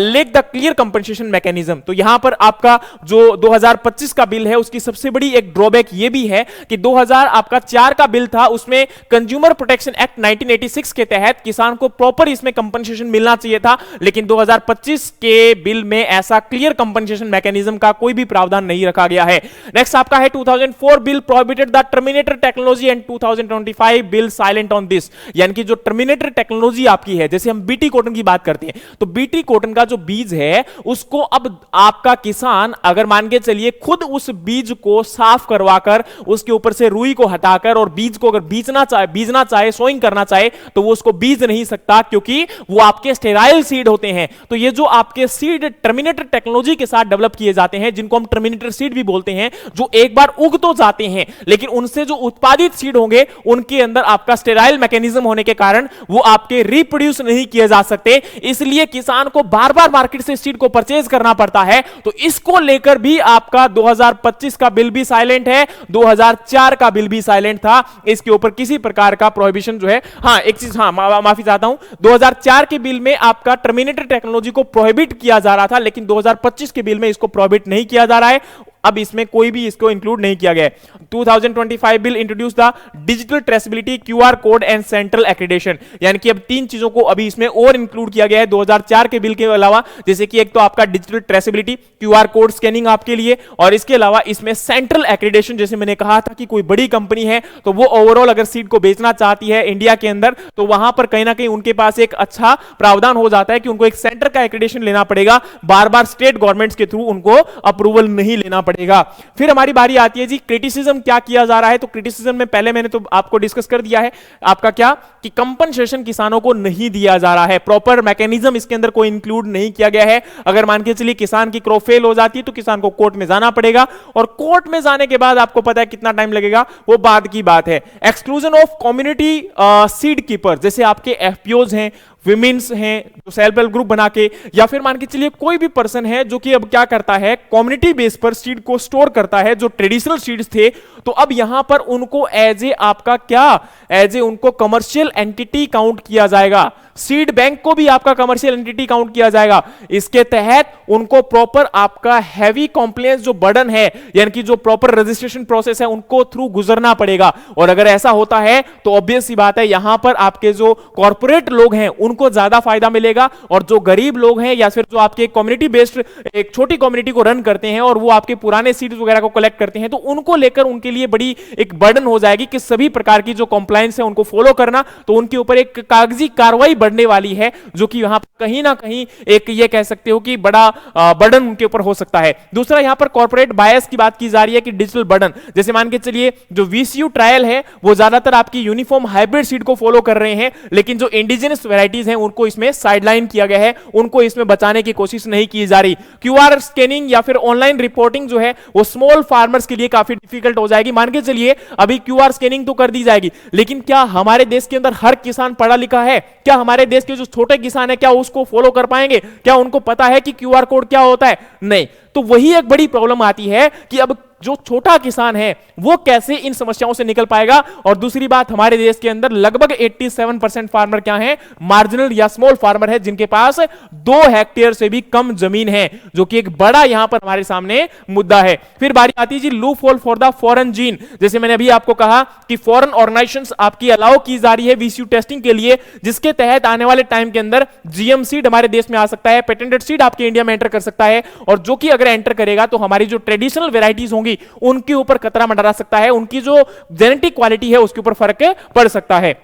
lake the clear compensation mechanism. तो यहां पर आपका जो 2025 का बिल है उसकी सबसे बड़ी एक ड्रॉबैक ये भी है कि 2004 का बिल था, उसमें कंज्यूमर प्रोटेक्शन एक्ट 1986 के तहत किसान को प्रॉपर इसमें कंपनसेशन मिलना चाहिए था, लेकिन 2025 के बिल में ऐसा क्लियर कंपनसेशन मैकेनिज्म का कोई भी प्रावधान नहीं रखा गया है। नेक्स्ट आपका है 2004 bill prohibited the terminator technology and 2025 bill silent on this. यानी कि जो टर्मिनेटर टेक्नोलॉजी आपकी है, जैसे हम बीटी कॉटन की बात करते हैं तो बीटी कॉटन का जो बीज है उसको अब आपका किसान अगर मान के चलिए खुद उस बीज को साफ करवाकर उसके ऊपर से रुई को हटाकर और बीज को अगर बीजना चाहे सोइंग करना चाहे तो वो उसको बीज नहीं सकता, क्योंकि वो आपके स्टेराइल सीड होते हैं। तो ये जो आपके सीड टर्मिनेटर टेक्नोलॉजी के साथ डेवलप किए जाते हैं, जिनको हम टर्मिनेटर सीड भी बोलते हैं, जो एक बार उग तो जाते हैं लेकिन उनसे जो उत्पादित सीड होंगे उनके अंदर आपका स्टेराइल मैकेनिज्म होने के कारण वो आपके रिप्रोड्यूस नहीं किए जा सकते, इसलिए किसान को बार बार मार्केट से सीड को परचेज करना पड़ता है। तो इसको लेकर भी आपका 2025 का बिल भी साइलेंट है, 2004 का बिल भी साइलेंट था, इसके ऊपर किसी प्रकार का प्रोहिबिशन जो है। हाँ एक चीज, हाँ माफी चाहता हूं, 2004 के बिल में आपका टर्मिनेटर टेक्नोलॉजी को प्रोहिबिट किया जा रहा था, लेकिन 2025 के बिल में इसको प्रोहिबिट नहीं किया जा रहा है, अब इसमें कोई भी इसको इंक्लूड नहीं किया गया है। 2025 bill introduce the digital traceability, QR code and central accreditation, यानी कि अब 3 चीजों को अभी इसमें और इंक्लूड किया गया है 2004 के बिल के अलावा, जैसे कि एक तो आपका digital traceability, QR code scanning आपके लिए, और इसके अलावा इसमें सेंट्रल एक्रीडेशन, जैसे मैंने कहा था कि कोई बड़ी कंपनी है तो वो ओवरऑल अगर सीड को बेचना चाहती है इंडिया के अंदर, तो वहां पर कहीं ना कहीं उनके पास एक अच्छा प्रावधान हो जाता है कि उनको एक सेंटर का एक्रीडेशन लेना पड़ेगा, बार बार स्टेट गवर्नमेंट्स के थ्रू उनको अप्रूवल नहीं लेना पड़ेगा। फिर हमारी बारी आती है जी क्रिटिसिज्म क्या किया जा रहा है। तो क्रिटिसिज्म में पहले मैंने तो आपको डिस्कस कर दिया है, आपका क्या कि कंपनसेशन किसानों को नहीं दिया जा रहा है, प्रॉपर मैकेनिज्म इसके अंदर कोई इंक्लूड नहीं किया गया है। अगर मान के चलिए किसान की क्रॉप फेल हो जाती है तो किसान को कोर्ट में जाना पड़ेगा, और कोर्ट में जाने के बाद आपको पता है कितना टाइम लगेगा, वो बाद की बात है। Exclusion of community seed keeper, जैसे आपके एफपीओज हैं, विमेन्स हैं जो सेल्फ हेल्प ग्रुप बना के, या फिर मान के चलिए कोई भी पर्सन है जो कि अब क्या करता है, कम्युनिटी बेस पर सीड को स्टोर करता है, जो ट्रेडिशनल सीड्स थे, तो अब यहां पर उनको एज ए आपका क्या, एज ए उनको कमर्शियल एंटिटी काउंट किया जाएगा। सीड बैंक को भी आपका कमर्शियल एंटिटी काउंट किया जाएगा। इसके तहत उनको प्रॉपर आपका हैवी कॉम्प्लायंस जो बर्डन है, यानी कि जो प्रॉपर रजिस्ट्रेशन प्रोसेस है, उनको थ्रू गुजरना पड़ेगा। और अगर ऐसा होता है तो ऑब्वियस सी बात है यहां पर आपके जो कॉर्पोरेट लोग हैं उनको ज्यादा फायदा मिलेगा, और जो गरीब लोग हैं या फिर जो आपके कम्युनिटी बेस्ड एक छोटी कम्युनिटी को रन करते हैं और वो आपके पुराने सीड्स वगैरह को कलेक्ट करते हैं, तो उनको लेकर उनके लिए बड़ी एक बर्डन हो जाएगी कि सभी प्रकार की जो कंप्लायंस है उनको फॉलो करना, तो उनके ऊपर एक कागजी कार्रवाई बढ़ने वाली है, जो कि यहां पर कहीं ना कहीं एक ये कह सकते हो कि बड़ा बर्डन उनके ऊपर हो सकता है। दूसरा यहां पर कॉर्पोरेट बायस की बात की जा रही है कि डिजिटल बर्डन, जैसे मान के चलिए जो वीसीयू ट्रायल है वो ज्यादातर आपकी यूनिफॉर्म हाइब्रिड सीड को फॉलो कर रहे हैं, लेकिन जो इंडिजिनस वैरायटीज हैं उनको इसमें साइडलाइन किया गया है, उनको इसमें बचाने की कोशिश नहीं की जा रही। क्यूआर स्कैनिंग या फिर ऑनलाइन रिपोर्टिंग जो है वो स्मॉल फार्मर्स के लिए काफी डिफिकल्ट हो जाएगी। मान के चलिए अभी क्यूआर स्कैनिंग तो कर दी जाएगी, लेकिन क्या हमारे देश के अंदर हर किसान पढ़ा लिखा है? क्या हमारे देश के जो छोटे किसान है क्या उसको फॉलो कर पाएंगे? क्या उनको पता है कि क्यूआर कोड क्या होता है? नहीं। तो वही एक बड़ी प्रॉब्लम आती है कि अब जो छोटा किसान है वो कैसे इन समस्याओं से निकल पाएगा। और दूसरी बात, हमारे देश के अंदर लगभग 87% फार्मर क्या हैं? मार्जिनल या स्मॉल फार्मर है, जिनके पास 2 हेक्टेयर से भी कम जमीन है, जो कि एक बड़ा यहां पर हमारे सामने मुद्दा है। फिर बारी आती है जी loophole for the foreign gene, जैसे मैंने अभी आपको कहा कि फॉरेन ऑर्गेनाइजेशंस आपकी अलाउ की जा रही है वीसीयू टेस्टिंग के लिए, जिसके तहत आने वाले टाइम के अंदर जीएम सीड हमारे देश में आ सकता है, पेटेंटेड सीड आपके इंडिया में एंटर कर सकता है, और जो कि अगर एंटर करेगा तो हमारी जो ट्रेडिशनल वेराइटीज होंगी उनके ऊपर खतरा मंडरा सकता है, उनकी जो जेनेटिक क्वालिटी है उसके ऊपर फर्क पड़ सकता है।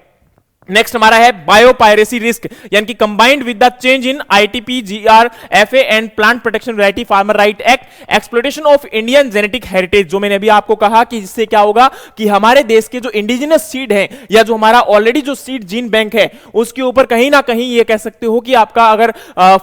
नेक्स्ट हमारा है बायोपायरेसी रिस्क, यानी कि combined with the change in ITP GR FA and plant protection variety farmer right act exploitation of Indian genetic heritage, जो मैंने अभी आपको कहा कि इससे क्या होगा कि हमारे देश के जो इंडिजिनस सीड है या जो हमारा ऑलरेडी जो सीड जीन बैंक है उसके ऊपर कहीं ना कहीं ये कह सकते हो कि आपका अगर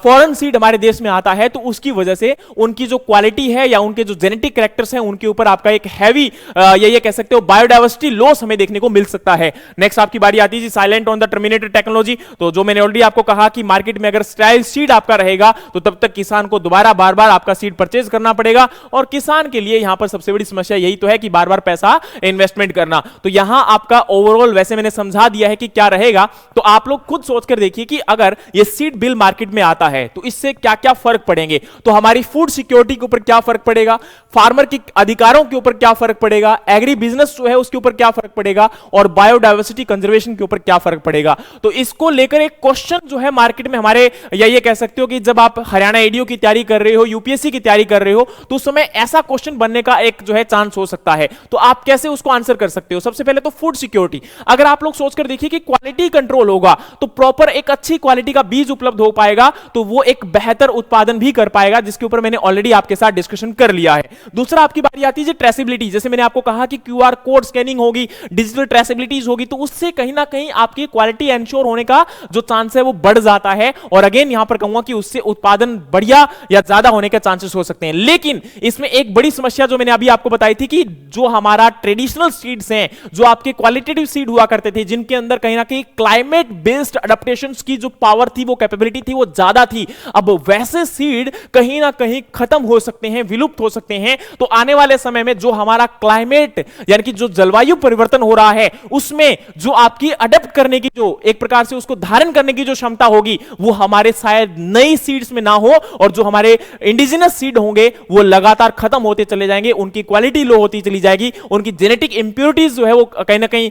फॉरेन सीड हमारे देश में आता है तो उसकी वजह से उनकी जो क्वालिटी है या उनके जो जेनेटिक कैरेक्टर्स हैं उनके ऊपर आपका एक हैवी ये कह सकते हो बायोडाइवर्सिटी लॉस हमें देखने को मिल सकता है। नेक्स्ट आपकी बारी आती है जी ऑन द टर्मिनेटेड टेक्नोलॉजी, तो जो मैंने ऑलरेडी आपको कहा कि मार्केट में अगर स्टाइल सीड आपका रहेगा तो तब तक किसान को दोबारा बार बार आपका सीड परचेज करना पड़ेगा, और किसान के लिए यहां पर सबसे बड़ी समस्या यही तो है कि बार बार पैसा इन्वेस्टमेंट करना। तो यहां आपका ओवरऑल वैसे मैंने समझा दिया है कि क्या रहेगा, तो आप लोग खुद सोचकर देखिए कि अगर ये सीड बिल मार्केट में आता है तो इससे क्या क्या फर्क पड़ेंगे। तो हमारी फूड सिक्योरिटी के ऊपर क्या फर्क पड़ेगा, फार्मर के अधिकारों के ऊपर क्या फर्क पड़ेगा, एग्री बिजनेस जो है उसके ऊपर क्या फर्क पड़ेगा, और बायोडाइवर्सिटी कंजर्वेशन के ऊपर क्या फर्क पड़ेगा। तो इसको लेकर एक क्वेश्चन जो है मार्केट में हमारे, या ये कह सकते हो कि जब आप हरियाणा एडीओ की तैयारी कर रहे हो, यूपीएससी की तैयारी कर रहे हो, तो उस समय ऐसा क्वेश्चन बनने का एक जो है चांस हो सकता है। तो आप कैसे उसको आंसर कर सकते हो? सबसे पहले तो फूड सिक्योरिटी, अगर आप लोग सोचकर देखिए कि क्वालिटी कंट्रोल होगा तो प्रॉपर एक अच्छी क्वालिटी का बीज उपलब्ध हो पाएगा, तो वो एक बेहतर उत्पादन भी कर पाएगा, जिसके ऊपर मैंने ऑलरेडी आपके साथ डिस्कशन कर लिया है। दूसरा आपकी बारी आती है ट्रेसेबिलिटी, जैसे मैंने आपको कहा कि क्यूआर कोड स्कैनिंग होगी, डिजिटल ट्रेसेबिलिटीज होगी, तो उससे कहीं ना कहीं आपकी क्वालिटी एंश्योर होने का जो चांस है वो बढ़ जाता है। और अगेन यहां पर कहूंगा कि उससे उत्पादन बढ़िया या ज्यादा होने के चांसेस हो सकते हैं। लेकिन इसमें एक बड़ी समस्या जो मैंने अभी आपको बताई थी कि जो हमारा ट्रेडिशनल सीड्स हैं, जो आपके क्वालिटेटिव सीड हुआ करते थे, जिनके अंदर कहीं ना कहीं क्लाइमेट बेस्ड अडेप्टेशंस की जो पावर थी, वो कैपेबिलिटी थी, वो ज्यादा थी, अब वैसे सीड कहीं ना कहीं खत्म हो सकते हैं, विलुप्त हो सकते हैं। तो आने वाले समय में जो हमारा क्लाइमेट यानी कि जो जलवायु परिवर्तन हो रहा है, उसमें जो आपकी अडेप्ट करने की, जो एक प्रकार से उसको धारण करने की जो क्षमता होगी, वो हमारे शायद नई सीड्स में ना हो, और जो हमारे इंडिजिनस सीड होंगे वो लगातार खत्म होते चले जाएंगे, उनकी क्वालिटी लो होती चली जाएगी, उनकी जेनेटिक इंप्योरिटीज जो है वो कहीं ना कहीं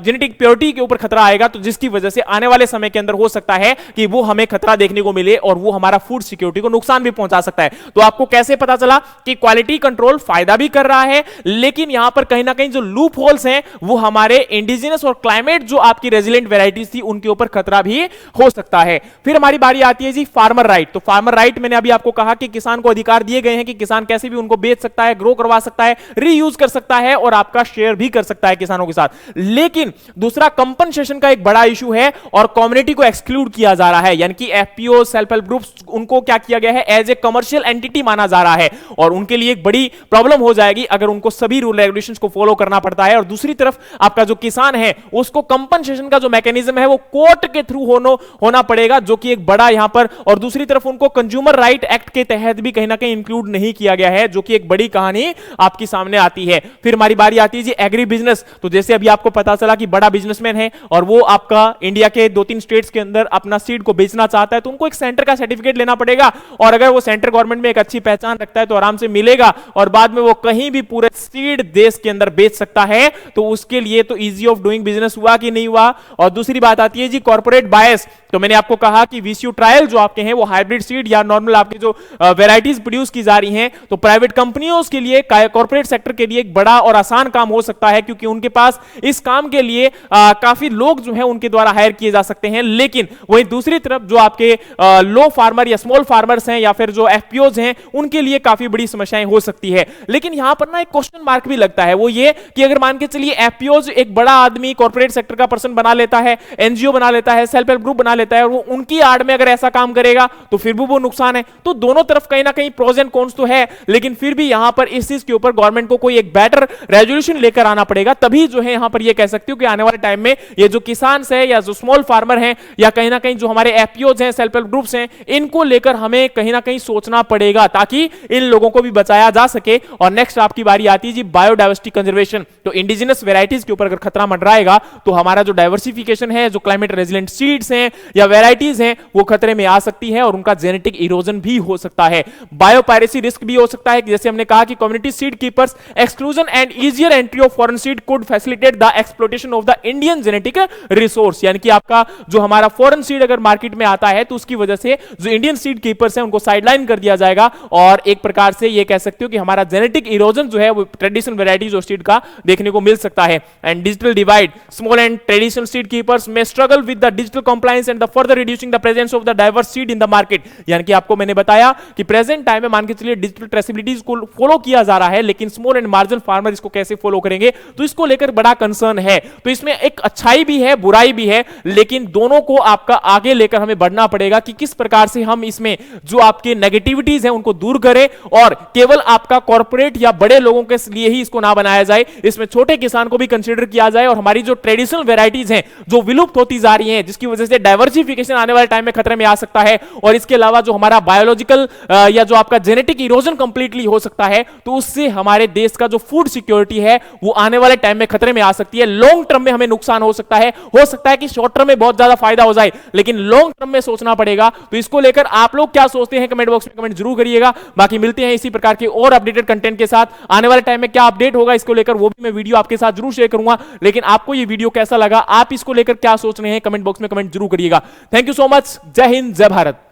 जेनेटिक प्योरिटी के ऊपर खतरा आएगा। तो जिसकी वजह से आने वाले समय के अंदर हो सकता है कि वो हमें खतरा देखने को मिले और वो हमारा फूड सिक्योरिटी को नुकसान भी पहुंचा सकता है। तो आपको कैसे पता चला कि क्वालिटी कंट्रोल फायदा भी कर रहा है, लेकिन यहां पर कहीं ना कहीं जो लूप होल्स हैं वो हमारे इंडिजिनस और क्लाइमेट जो आपकी रेजिलेंट वेराइटीज थी उनके ऊपर खतरा भी हो सकता है। फिर हमारी बारी आती है जी फार्मर राइट। तो फार्मर राइट मैंने अभी आपको कहा कि किसान को अधिकार दिए गए हैं कि किसान कैसे भी उनको बेच सकता है, ग्रो करवा सकता है, रीयूज कर सकता है और आपका शेयर भी कर सकता है किसानों के साथ। लेकिन दूसरा कंपनसेशन का एक बड़ा इशू है और कम्युनिटी को एक्सक्लूड किया जा रहा है, यानी कि एफपीओ, सेल्फ हेल्प ग्रुप्स, उनको क्या किया गया है, एज ए कमर्शियल एंटिटी माना जा रहा है और उनके लिए एक बड़ी प्रॉब्लम हो जाएगी अगर उनको सभी रूल रेगुलेशंस को फॉलो करना पड़ता है। और दूसरी तरफ आपका जो किसान है उसको कंपनसेशन का जो मैकेनिज्म है वो कोर्ट के थ्रू होना पड़ेगा, जो कि एक बड़ा यहां पर, और दूसरी तरफ उनको कंज्यूमर राइट एक्ट के तहत भी कहीं ना कहीं इंक्लूड नहीं किया गया है, जो कि एक बड़ी कहानी आपकी सामने आती है। फिर हमारी बारी आती है जी एग्री बिजनेस। तो जैसे अभी आपको पता चला कि बड़ा बिजनेसमैन है और वो आपका इंडिया के 2-3 स्टेट्स के अंदर अपना सीड को बेचना चाहता है, तो उनको एक सेंटर का सर्टिफिकेट लेना पड़ेगा, और अगर वो सेंटर गवर्नमेंट में एक अच्छी पहचान रखता है तो आराम से मिलेगा और बाद में वो कहीं भी पूरे सीड देश के अंदर बेच सकता है। तो उसके लिए तो इजी ऑफ डूइंग बिजनेस हुआ कि नहीं हुआ। और दूसरी बात आती है जी कॉर्पोरेट बायस। तो मैंने आपको कहा कि वीसीयू ट्रायल जो आपके हैं वो हाइब्रिड सीड या नॉर्मल आपके जो वेराइटीज प्रोड्यूस की जा रही हैं, तो प्राइवेट कंपनियों के लिए, कॉर्पोरेट सेक्टर के लिए एक बड़ा और आसान काम हो सकता है, क्योंकि उनके पास इस काम के लिए काफी लोग जो हैं उनके द्वारा हायर किए जा सकते हैं। लेकिन वहीं दूसरी तरफ जो आपके लो फार्मर या स्मॉल फार्मर्स हैं या फिर जो एफपीओज हैं, उनके लिए काफी बड़ी समस्याएं हो सकती है। लेकिन यहां पर ना एक क्वेश्चन मार्क भी लगता है, वो ये कि अगर मान के चलिए एफपीओज एक बड़ा आदमी कॉर्पोरेट सेक्टर का पर्सन बना लेता है, एनजीओ बना लेता है, सेल्फ हेल्प ग्रुप बना लेता है, और वो उनकी आड़ में अगर ऐसा काम करेगा तो फिर भी वो नुकसान है। तो दोनों तरफ कहीं ना कहीं प्रोज एंड कॉन्स तो है, लेकिन फिर भी यहां पर इस चीज के ऊपर गवर्नमेंट को कोई एक बेटर रेजोल्यूशन लेकर आना पड़ेगा, तभी जो है यहां पर ये कह सकती हूं कि आने वाले टाइम में ये जो किसान है या जो स्मॉल फार्मर हैं या कहीं ना कहीं जो हमारे एफपीओज हैं, सेल्फ हेल्प ग्रुप्स हैं, इनको लेकर हमें कहीं ना कहीं सोचना पड़ेगा ताकि इन लोगों को भी बचाया जा सके। और नेक्स्ट आपकी बारी आती है जी बायोडाइवर्सिटी कंजर्वेशन। तो इंडिजिनस वेराइटीज के ऊपर अगर खतरा मंडराएगा तो हमारा जो डाइवर्सिफिकेशन है, जो क्लाइमेट रेजिलेंट सीड्स हैं या वेराइटीज हैं, वो खतरे में आ सकती है और उनका जेनेटिक इरोजन भी हो सकता है। बायोपायरेसी रिस्क भी हो सकता है, जैसे हमने कहा कि community seed keepers exclusion and easier entry of foreign seed could facilitate the exploitation of the Indian genetic resource, यानी कि आपका जो हमारा फॉरेन सीड अगर मार्केट में आता है तो उसकी वजह से जो इंडियन सीड कीपर्स हैं उनको साइडलाइन कर दिया जाएगा, और एक प्रकार से ये कह सकते हो कि हमारा जेनेटिक इरोजन जो है वो ट्रेडिशनल वेराइटीज ऑफ सीड का देखने को मिल सकता है। And digital divide, small and traditional seed keepers में struggle with the digital compliance and the further reducing the presence of the diverse seed in the market. यानी कि आपको मैंने बताया कि प्रेजेंट टाइम में मान के चलिए डिजिटल ट्रेसेबिलिटीज को फॉलो किया जा रहा है, लेकिन स्मॉल एंड मार्जिनल फार्मर इसको कैसे फॉलो करेंगे, तो इसको लेकर बड़ा कंसर्न है। तो इसमें एक अच्छाई भी है, बुराई भी है, लेकिन दोनों को आपका आगे लेकर हमें बढ़ना पड़ेगा कि किस प्रकार से हम इसमें जो आपके नेगेटिविटीज हैं उनको दूर करें और केवल आपका कॉर्पोरेट या बड़े लोगों के लिए ही इसको ना बनाया जाए, इसमें छोटे किसान को भी कंसीडर किया जाए और हमारी जो ट्रेडिशनल वेराइटीज हैं जो विलुप्त होती जा रही हैं, जिसकी वजह से डाइवर्सिफिकेशन आने वाले टाइम में खतरे में आ सकता है, और इसके अलावा जो हमारा बायोलॉजिकल या जो आपका जेनेटिक इरोजन कंप्लीटली हो सकता है, तो उससे हमारे देश का जो फूड सिक्योरिटी है वो आने वाले टाइम में खतरे में आ सकती है। लॉन्ग टर्म में हमें नुकसान हो सकता है कि शॉर्ट टर्म में बहुत ज्यादा फायदा हो जाए, लेकिन लॉन्ग टर्म में सोचना पड़ेगा। तो इसको लेकर आप लोग क्या सोचते हैं कमेंट बॉक्स में कमेंट जरूर करिएगा। बाकी मिलते हैं इसी प्रकार के और अपडेटेड कंटेंट के साथ। आने वाले टाइम में क्या अपडेट होगा इसको लेकर वो भी मैं वीडियो आपके साथ जरूर शेयर करूंगा। लेकिन आपको ये वीडियो कैसा लगा आप इसको लेकर क्या सोच रहे हैं कमेंट बॉक्स में कमेंट जरूर करिएगा। Thank you so much. जय हिंद, जय भारत।